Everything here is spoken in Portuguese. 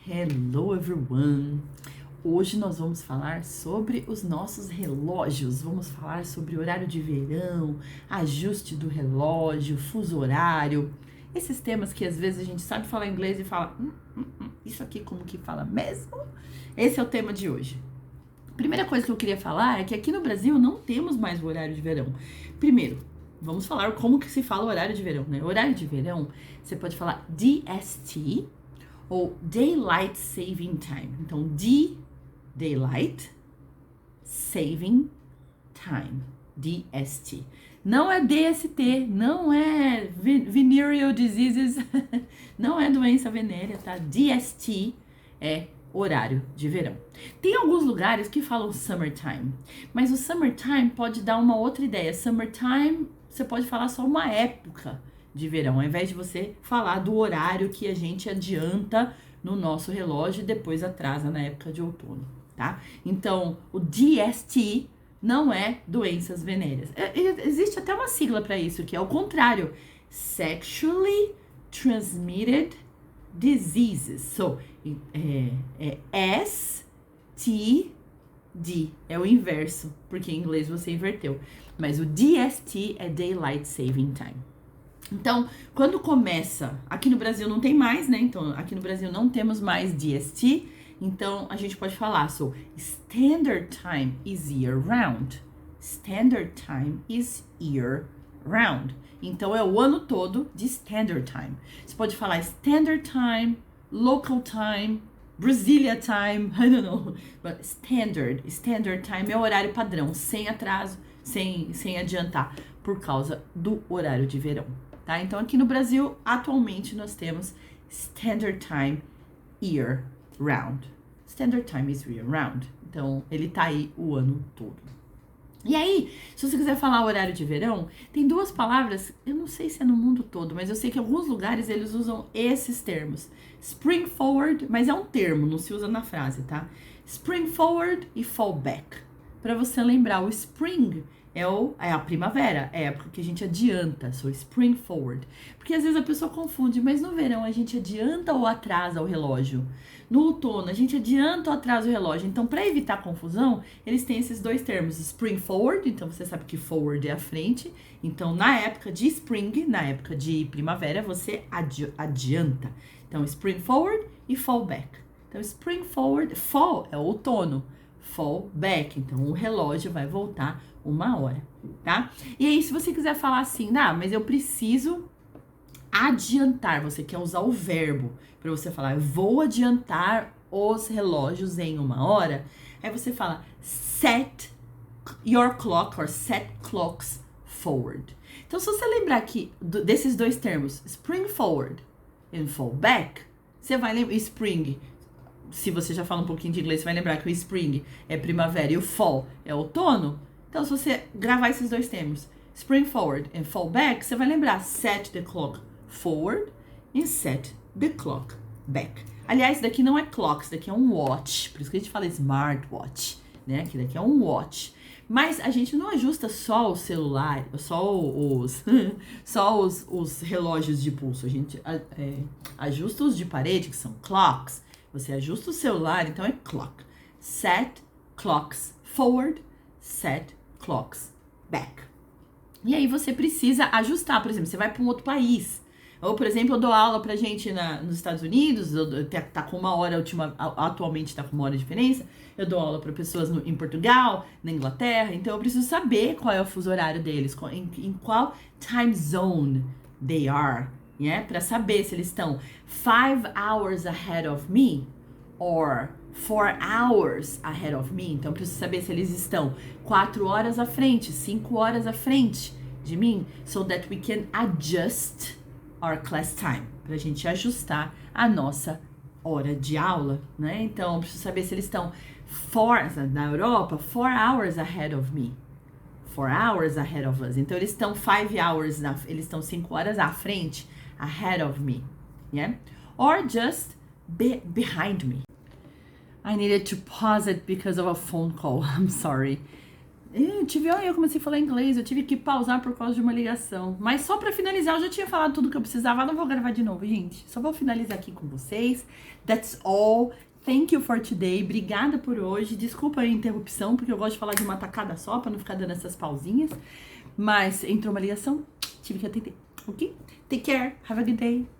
Hello everyone! Hoje nós vamos falar sobre os nossos relógios, vamos falar sobre horário de verão, ajuste do relógio, fuso horário, esses temas que às vezes a gente sabe falar inglês e fala, isso aqui como que fala mesmo? Esse é o tema de hoje. Primeira coisa que eu queria falar é que aqui no Brasil não temos mais o horário de verão. Primeiro, vamos falar como que se fala o horário de verão, né? Horário de verão, você pode falar DST, ou Daylight Saving Time. Então, Daylight Saving Time, DST. Não é DST, não é Venereal Diseases, não é doença venérea, tá? DST é horário de verão. Tem alguns lugares que falam Summertime, mas o Summertime pode dar uma outra ideia. Summertime, você pode falar só uma época de verão, ao invés de você falar do horário que a gente adianta no nosso relógio e depois atrasa na época de outono, tá? Então, o DST não é doenças venéreas. Existe até uma sigla para isso, que é o contrário. Sexually Transmitted Diseases. So, STD. É o inverso, porque em inglês você inverteu. Mas o DST é Daylight Saving Time. Então, quando começa, aqui no Brasil não tem mais, né? Então, aqui no Brasil não temos mais DST, então a gente pode falar, so, Standard Time is year round. Standard Time is year round. Então, é o ano todo de Standard Time. Você pode falar Standard Time, Local Time, Brasilia Time, I don't know, but Standard Time é o horário padrão, sem atraso, sem adiantar, por causa do horário de verão. Tá? Então, aqui no Brasil, atualmente, nós temos Standard Time year round. Standard Time is year round. Então, ele tá aí o ano todo. E aí, se você quiser falar horário de verão, tem duas palavras, eu não sei se é no mundo todo, mas eu sei que em alguns lugares eles usam esses termos. Spring forward, mas é um termo, não se usa na frase, tá? Spring forward e fall back. Para você lembrar, o spring é a primavera, é a época que a gente adianta, so spring forward. Porque às vezes a pessoa confunde, mas no verão a gente adianta ou atrasa o relógio? No outono a gente adianta ou atrasa o relógio? Então, para evitar confusão, eles têm esses dois termos, spring forward, então você sabe que forward é a frente. Então, na época de spring, na época de primavera, você adianta. Então, spring forward e fall back. Então, spring forward, fall é outono. Fall back, então o relógio vai voltar 1 hora, tá? E aí, se você quiser falar assim, mas eu preciso adiantar, você quer usar o verbo para você falar, eu vou adiantar os relógios em 1 hora, aí você fala set your clock or set clocks forward. Então, se você lembrar aqui desses dois termos, spring forward e fall back, você vai lembrar, spring, se você já fala um pouquinho de inglês, você vai lembrar que o spring é primavera e o fall é outono. Então, se você gravar esses dois termos, spring forward and fall back, você vai lembrar set the clock forward and set the clock back. Aliás, isso daqui não é clock, isso daqui é um watch. Por isso que a gente fala smartwatch, né? Que daqui é um watch. Mas a gente não ajusta só o celular, só os relógios de pulso. A gente ajusta os de parede, que são clocks. Você ajusta o celular, então é clock. Set clocks forward, set clocks back. E aí você precisa ajustar, por exemplo, você vai para um outro país. Ou, por exemplo, eu dou aula pra gente nos Estados Unidos, tá com 1 hora, atualmente tá com 1 hora de diferença. Eu dou aula para pessoas em Portugal, na Inglaterra, então eu preciso saber qual é o fuso horário deles, em qual time zone they are. Yeah? Para saber se eles estão 5 hours ahead of me or 4 hours ahead of me. Então, eu preciso saber se eles estão 4 horas à frente, 5 horas à frente de mim, so that we can adjust our class time, para a gente ajustar a nossa hora de aula, né? Então, eu preciso saber se eles estão na Europa, 4 hours ahead of me. 4 hours ahead of us. Então, eles estão 5 hours, eles estão 5 horas à frente, ahead of me, yeah? Or just behind me. I needed to pause it because of a phone call. I'm sorry. Eu comecei a falar inglês, eu tive que pausar por causa de uma ligação. Mas só pra finalizar, eu já tinha falado tudo que eu precisava, não vou gravar de novo, gente. Só vou finalizar aqui com vocês. That's all. Thank you for today. Obrigada por hoje. Desculpa a interrupção, porque eu gosto de falar de uma tacada só, pra não ficar dando essas pausinhas. Mas entrou uma ligação, tive que atender, ok? Take care, have a good day.